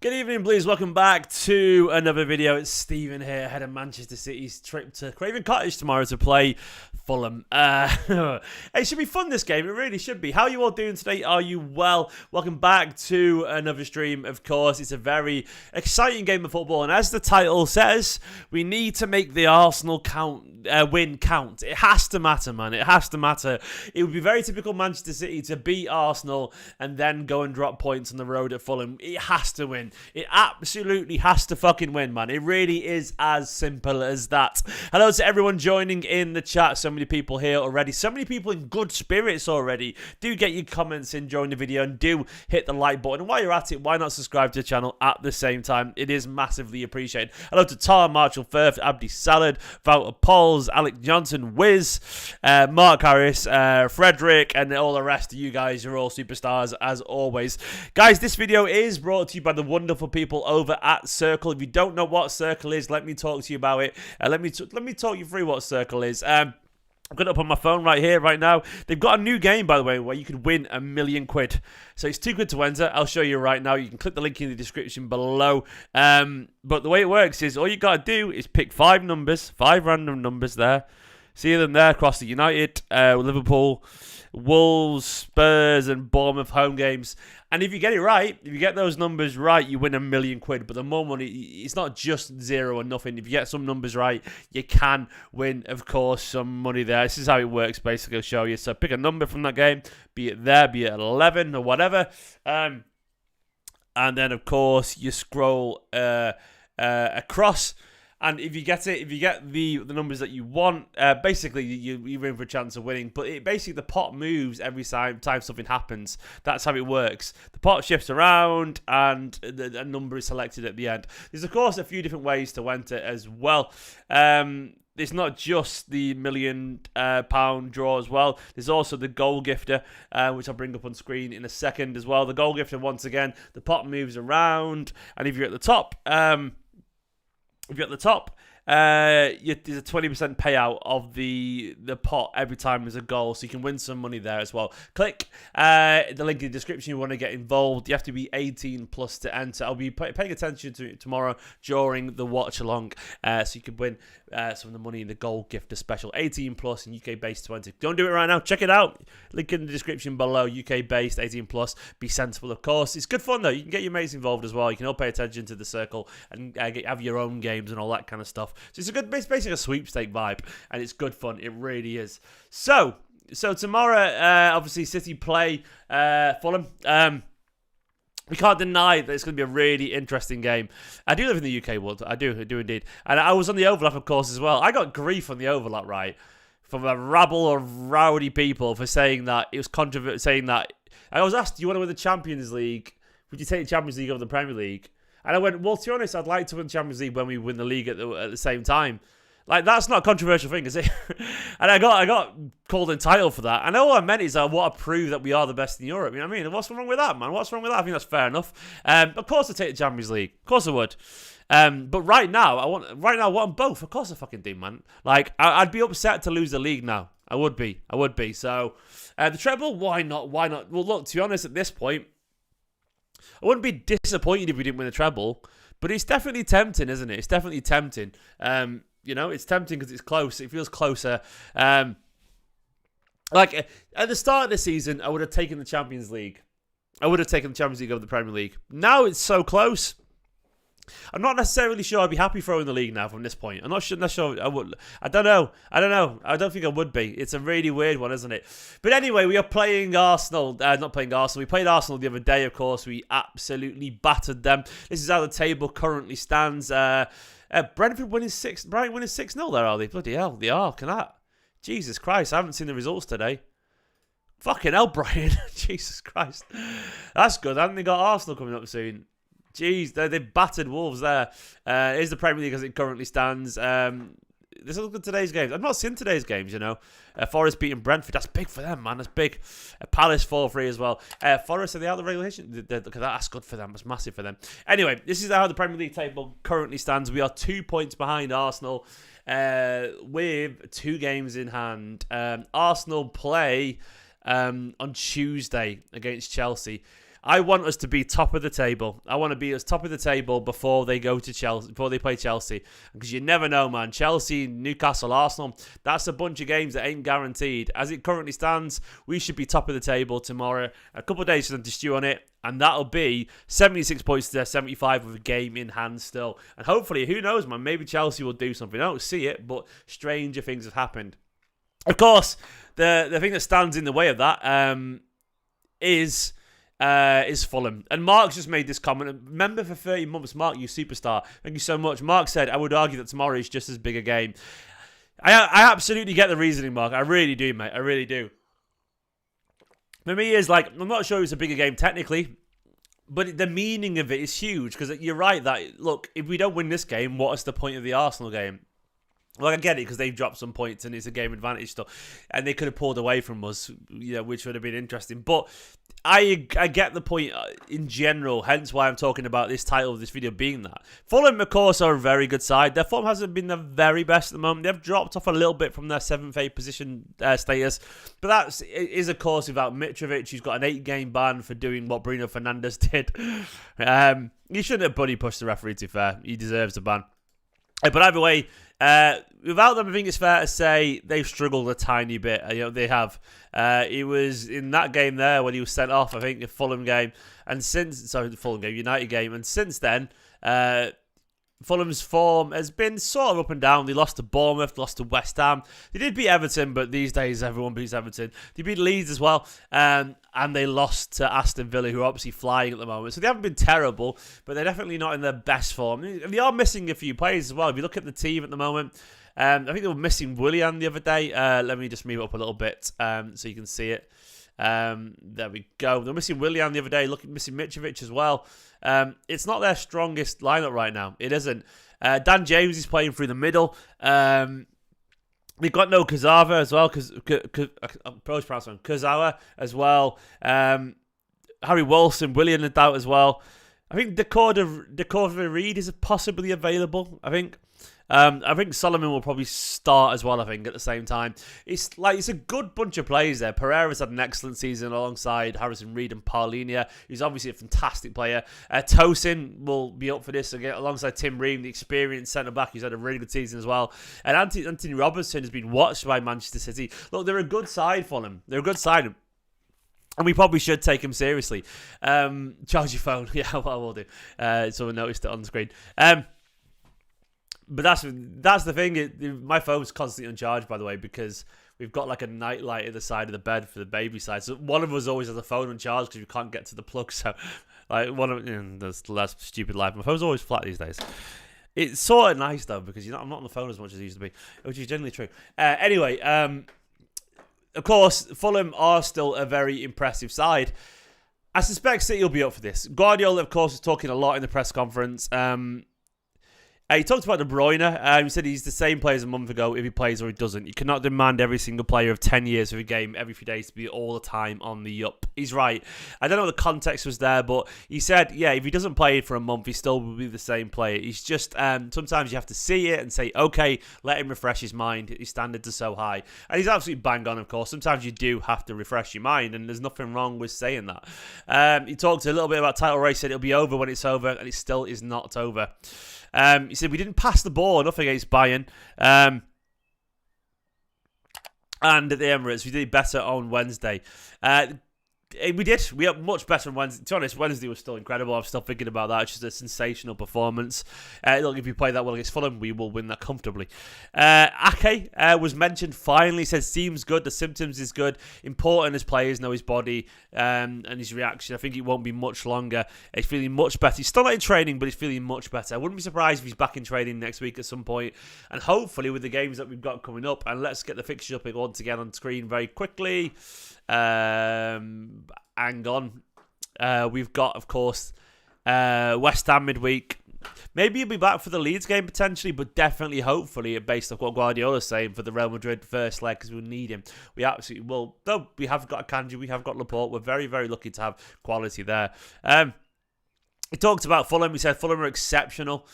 Good evening, please. Welcome back to another video. It's Stephen here, ahead of Manchester City's trip to Craven Cottage tomorrow to play Fulham. It should be fun, this game. It really should be. How are you all doing today? Are you well? Welcome back to another stream, of course. It's a very exciting game of football, and as the title says, we need to make the Arsenal win count. It has to matter, man. It has to matter. It would be very typical Manchester City to beat Arsenal and then go and drop points on the road at Fulham. It has to win. It absolutely has to fucking win, man. It really is as simple as that. Hello to everyone joining in the chat. So many people here already. So many people in good spirits already. Do get your comments in during the video and do hit the like button. And while you're at it, why not subscribe to the channel at the same time? It is massively appreciated. Hello to Tar, Marshall Firth, Abdi Salad, Wouter Pauls, Alec Johnson, Wiz, Mark Harris, Frederick, and all the rest of you guys. You're all superstars as always. Guys, this video is brought to you by the wonderful people over at Circl. If you don't know what Circl is, let me talk to you about it. Let me talk you through what Circl is. I've got it up on my phone right here, right now. They've got a new game, by the way, where you could win £1 million. So it's £2 to enter. I'll show you right now. You can click the link in the description below. But the way it works is all you got to do is pick 5 numbers, 5 random numbers there. See them there across the United, Liverpool, Wolves, Spurs, and Bournemouth home games. And if you get it right, if you get those numbers right, you win £1 million. But the more money, it's not just 0 or nothing. If you get some numbers right, you can win, of course, some money there. This is how it works, basically. I'll show you. So pick a number from that game, be it there, be it 11 or whatever. And then, of course, you scroll across. And if you get it, if you get the numbers that you want, basically you're in for a chance of winning. But basically the pot moves every time something happens. That's how it works. The pot shifts around and a number is selected at the end. There's of course a few different ways to enter as well. It's not just the £1 million draw as well. There's also the goal gifter, which I'll bring up on screen in a second as well. The goal gifter, once again, the pot moves around, and if you're at the top. If you're at the top, there's a 20% payout of the pot every time there's a goal, so you can win some money there as well. Click the link in the description if you want to get involved. You have to be 18 plus to enter. I'll be paying attention to it tomorrow during the watch along, so you can win some of the money in the goal gifter special. 18 plus and UK based 20. Don't do it right now. Check it out. Link in the description below. UK based 18 plus. Be sensible, of course. It's good fun though. You can get your mates involved as well. You can all pay attention to the Circl and have your own games and all that kind of stuff. So it's basically a sweepstake vibe, and it's good fun. It really is. So tomorrow, obviously, City play Fulham. We can't deny that it's going to be a really interesting game. I do live in the UK world. I do indeed. And I was on the overlap, of course, as well. I got grief on the overlap, right, from a rabble of rowdy people for saying that it was controversial. Saying that I was asked, "Do you want to win the Champions League? Would you take the Champions League over the Premier League?" And I went, well, to be honest, I'd like to win the Champions League when we win the league at the same time. Like, that's not a controversial thing, is it? And I got called entitled for that. And all I meant is I want to prove that we are the best in Europe. You know what I mean? What's wrong with that, man? What's wrong with that? I think that's fair enough. Of course I'd take the Champions League. Of course I would. But right now, I want both. Of course I fucking do, man. Like, I'd be upset to lose the league now. I would be. So, the treble, why not? Why not? Well, look, to be honest, at this point, I wouldn't be disappointed if we didn't win the treble, but it's definitely tempting, isn't it? It's definitely tempting. You know, it's tempting because it's close. It feels closer. Like, at the start of the season, I would have taken the Champions League. I would have taken the Champions League over the Premier League. Now it's so close. I'm not necessarily sure I'd be happy throwing the league now from this point. I'm not sure I would. I don't know. I don't think I would be. It's a really weird one, isn't it? But anyway, we are playing Arsenal. Not playing Arsenal. We played Arsenal the other day, of course. We absolutely battered them. This is how the table currently stands. Brentford winning 6. Brighton winning 6-0 there, are they? Bloody hell, they are. Can that? Jesus Christ, I haven't seen the results today. Fucking hell, Brighton. Jesus Christ. That's good. Haven't they got Arsenal coming up soon? Jeez, they battered Wolves there. Here's the Premier League as it currently stands. Let's look at today's games. I've not seen today's games, you know. Forest beating Brentford. That's big for them, man. That's big. Palace 4-3 as well. Forest, are they out of the regulation? Look at that. That's good for them. That's massive for them. Anyway, this is how the Premier League table currently stands. We are 2 points behind Arsenal with 2 games in hand. Arsenal play on Tuesday against Chelsea. I want us to be top of the table. I want to be as top of the table before they go to Chelsea, before they play Chelsea. Because you never know, man. Chelsea, Newcastle, Arsenal, that's a bunch of games that ain't guaranteed. As it currently stands, we should be top of the table tomorrow. A couple of days for them to stew on it. And that'll be 76 points to 75 with a game in hand still. And hopefully, who knows, man, maybe Chelsea will do something. I don't see it, but stranger things have happened. Of course, the thing that stands in the way of that is Fulham. And Mark's just made this comment. Remember for 30 months, Mark, you superstar. Thank you so much. Mark said, I would argue that tomorrow is just as big a game. I absolutely get the reasoning, Mark. I really do, mate. I really do. For me, it's like, I'm not sure it's a bigger game technically, but the meaning of it is huge. Because you're right that, look, if we don't win this game, what is the point of the Arsenal game? Well, I get it because they've dropped some points and it's a game advantage stuff, and they could have pulled away from us, which would have been interesting. But I get the point in general, hence why I'm talking about this title of this video being that. Fulham, of course, are a very good side. Their form hasn't been the very best at the moment. They've dropped off a little bit from their 7th, 8th position status, but that is, of course, without Mitrovic, who's got an 8-game ban for doing what Bruno Fernandes did. He shouldn't have buddy pushed the referee, to be fair. He deserves a ban. But either way, without them, I think it's fair to say they've struggled a tiny bit. They have. He was in that game there when he was sent off, I think, the Fulham game. And the Fulham game, United game. And since then, Fulham's form has been sort of up and down. They lost to Bournemouth, lost to West Ham. They did beat Everton, but these days everyone beats Everton. They beat Leeds as well, and they lost to Aston Villa, who are obviously flying at the moment. So they haven't been terrible, but they're definitely not in their best form. And they are missing a few players as well. If you look at the team at the moment, I think they were missing Willian the other day. Let me just move it up a little bit so you can see it. There we go. They're missing Willian the other day. Missing Mitrovic as well. It's not their strongest lineup right now. It isn't. Dan James is playing through the middle. We've got no Kazawa as well. I'm probably pronouncing him. Kazawa as well. Harry Wilson, Willian in doubt as well. I think Decorva Reed is possibly available. I think Solomon will probably start as well, I think, at the same time. It's a good bunch of players there. Pereira's had an excellent season alongside Harrison Reed and Paulinia, who's obviously a fantastic player. Tosin will be up for this again, alongside Tim Ream, the experienced centre-back, who's had a really good season as well. And Anthony Robertson has been watched by Manchester City. Look, they're a good side for them. They're a good side. And we probably should take him seriously. Charge your phone. Yeah, well, I will do. Someone noticed it on the screen. But that's the thing. My phone's constantly on charge, by the way, because we've got like a night light at the side of the bed for the baby side. So one of us always has a phone on charge because we can't get to the plug. So like that's stupid life. My phone's always flat these days. It's sort of nice though because I'm not on the phone as much as I used to be, which is generally true. Anyway, of course, Fulham are still a very impressive side. I suspect City will be up for this. Guardiola, of course, was talking a lot in the press conference. He talked about De Bruyne. He said he's the same player as a month ago if he plays or he doesn't. You cannot demand every single player of 10 years of a game every few days to be all the time on the up. He's right. I don't know what the context was there, but he said, yeah, if he doesn't play for a month, he still will be the same player. He's just, sometimes you have to see it and say, okay, let him refresh his mind. His standards are so high. And he's absolutely bang on, of course. Sometimes you do have to refresh your mind, and there's nothing wrong with saying that. He talked a little bit about title race, said it'll be over when it's over, and it still is not over. He said we didn't pass the ball enough against Bayern, and at the Emirates we did better on Wednesday. We did. We are much better on Wednesday. To be honest, Wednesday was still incredible. I'm still thinking about that. It's just a sensational performance. Look, if we play that well against Fulham, we will win that comfortably. Ake was mentioned finally. Said seems good. The symptoms is good. Important as players know his body and his reaction. I think it won't be much longer. He's feeling much better. He's still not in training, but he's feeling much better. I wouldn't be surprised if he's back in training next week at some point. And hopefully with the games that we've got coming up. And let's get the fixtures up once again on screen very quickly. Hang on. We've got, of course, West Ham midweek. Maybe he'll be back for the Leeds game potentially, but definitely, hopefully, based on what Guardiola's saying for the Real Madrid first leg, because we'll need him. We absolutely will. Though we have got Akanji, we have got Laporte. We're very, very lucky to have quality there. He talked about Fulham. He said Fulham are exceptional.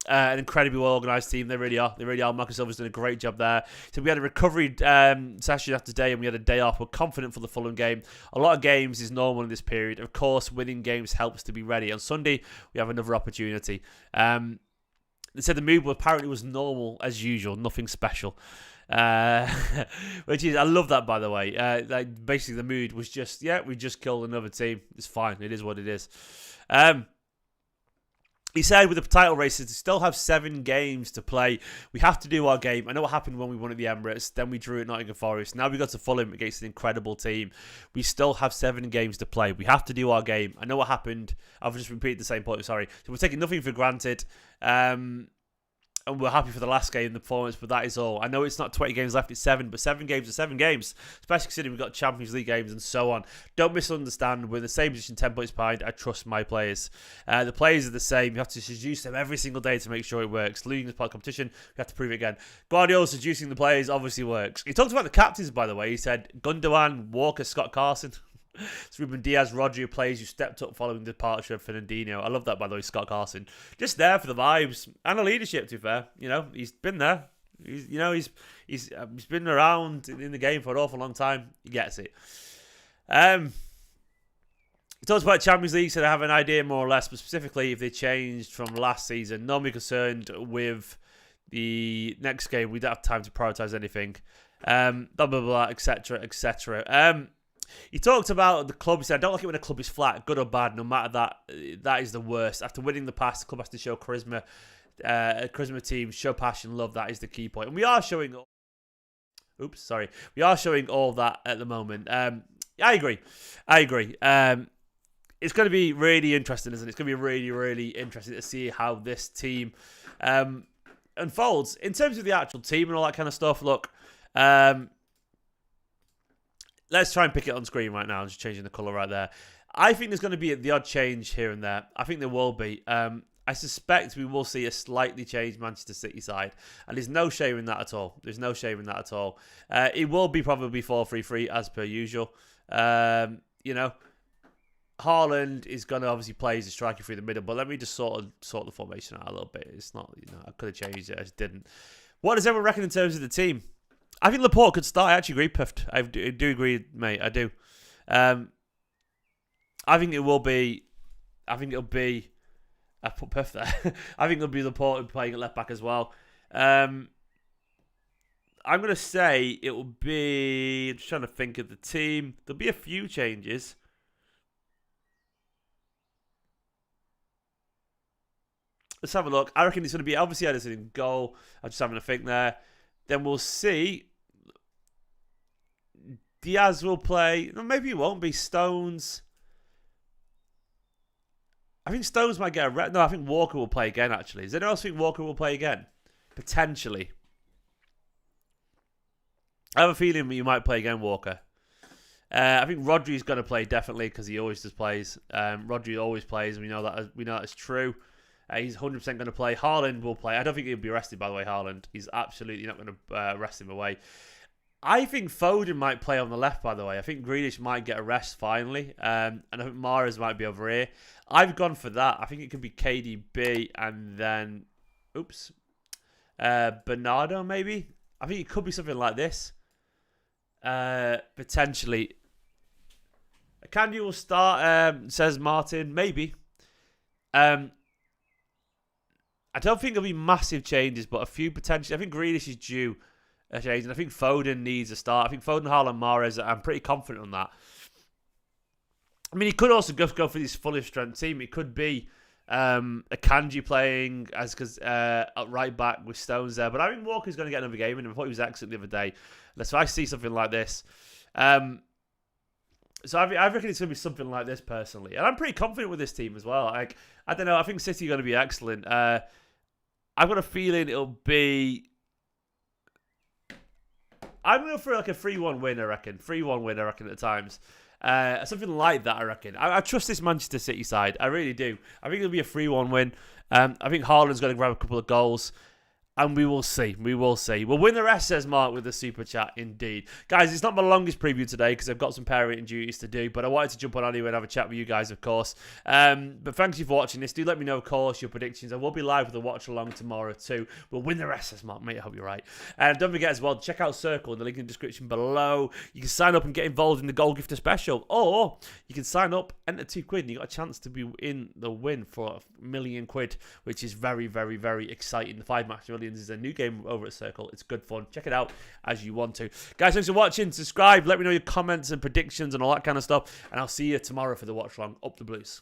An incredibly well organised team. They really are. They really are. Marcus Silva's done a great job there. So we had a recovery session after day, and we had a day off. We're confident for the Fulham game. A lot of games is normal in this period. Of course, winning games helps to be ready. On Sunday, we have another opportunity. They said the mood apparently was normal as usual, nothing special. Which is, I love that, by the way. Like basically the mood was just, we just killed another team. It's fine. It is what it is. He said with the title races, to still have 7 games to play. We have to do our game. I know what happened when we won at the Emirates. Then we drew at Nottingham Forest. Now we got to Fulham against an incredible team. We still have 7 games to play. We have to do our game. I know what happened. I've just repeated the same point. Sorry. So we're taking nothing for granted. And we're happy for the last game, the performance, but that is all. I know it's not 20 games left, it's 7, but 7 games are 7 games. Especially considering we've got Champions League games and so on. Don't misunderstand, we're in the same position, 10 points behind. I trust my players. The players are the same. You have to seduce them every single day to make sure it works. Losing this part of competition, we have to prove it again. Guardiola seducing the players obviously works. He talked about the captains, by the way. He said Gundogan, Walker, Scott Carson. It's Ruben Diaz, Rodri, players who stepped up following the departure of Fernandinho. I love that, by the way, Scott Carson. Just there for the vibes and the leadership, to be fair. You know, he's been there. He's been around in the game for an awful long time. He gets it. He talks about Champions League, said I have an idea more or less, but specifically if they changed from last season. Not be concerned with the next game. We don't have time to prioritise anything. Blah, blah, blah, etc., etc. He talked about the club. He said, I don't like it when a club is flat, good or bad, no matter that. That is the worst. After winning the past, the club has to show charisma. Charisma team, show passion, love. That is the key point. And we are showing... We are showing all that at the moment. I agree. It's going to be really interesting, isn't it? It's going to be really, really interesting to see how this team unfolds. In terms of the actual team and all that kind of stuff, look... let's try and pick it on screen right now. I'm just changing the colour right there. I think there's going to be the odd change here and there. I think there will be. I suspect we will see a slightly changed Manchester City side. And there's no shame in that at all. It will be probably 4-3-3 as per usual. Haaland is going to obviously play as a striker through the middle. But let me just sort the formation out a little bit. It's not, I could have changed it. I just didn't. What does everyone reckon in terms of the team? I think Laporte could start. I actually agree, Pift. I do agree, mate. I do. I think it will be... I put Pift there. I think it'll be Laporte playing at left back as well. I'm going to say it will be... I'm just trying to think of the team. There'll be a few changes. Let's have a look. I reckon it's going to be... Obviously, Ederson in goal. I'm just having a think there. Then we'll see... Diaz will play. No, maybe it won't be. Stones. I think Stones might get a... No, I think Walker will play again, actually. Does anyone else think Walker will play again? Potentially. I have a feeling you might play again, Walker. I think Rodri's going to play, definitely, because he always just plays. Rodri always plays, and we know that is true. He's 100% going to play. Haaland will play. I don't think he'll be rested, by the way, Haaland. He's absolutely not going to rest him away. I think Foden might play on the left, by the way. I think Grealish might get a rest finally. And I think Mahrez might be over here. I've gone for that. I think it could be KDB and then... Bernardo, maybe? I think it could be something like this. Potentially. Akanji will start, says Martin. Maybe. I don't think there'll be massive changes, but a few potentially. I think Grealish is due a change, and I think Foden needs a start. I think Foden, Haaland, Mahrez, I'm pretty confident on that. I mean, he could also go for this fully strength team. It could be Akanji playing as at right back with Stones there, but I think Walker's going to get another game in him. I thought he was excellent the other day. So I see something like this. So I reckon it's going to be something like this personally, and I'm pretty confident with this team as well. Like, I don't know. I think City are going to be excellent. I've got a feeling it'll be... I'm going for like a 3-1 win, I reckon. 3-1 win, I reckon, at times. Something like that, I reckon. I trust this Manchester City side. I really do. I think it'll be a 3-1 win. I think Haaland's going to grab a couple of goals. And we will see. We will see. We'll win the rest, says Mark, with the super chat, indeed. Guys, it's not my longest preview today because I've got some parenting duties to do, but I wanted to jump on anyway and have a chat with you guys, of course. But thank you for watching this. Do let me know, of course, your predictions. I will be live with a watch along tomorrow too. We'll win the rest, says Mark. Mate, I hope you're right. And don't forget as well, check out Circl, the link in the description below. You can sign up and get involved in the Goal Gifter Special, or you can sign up, enter £2, and you got a chance to be in the win for £1 million, which is very, very, very exciting. The 5 Max Millions is a new game over at Circl. It's good fun. Check it out as you want to. Guys, thanks for watching. Subscribe. Let me know your comments and predictions and all that kind of stuff. And I'll see you tomorrow for the watch along. Up the Blues.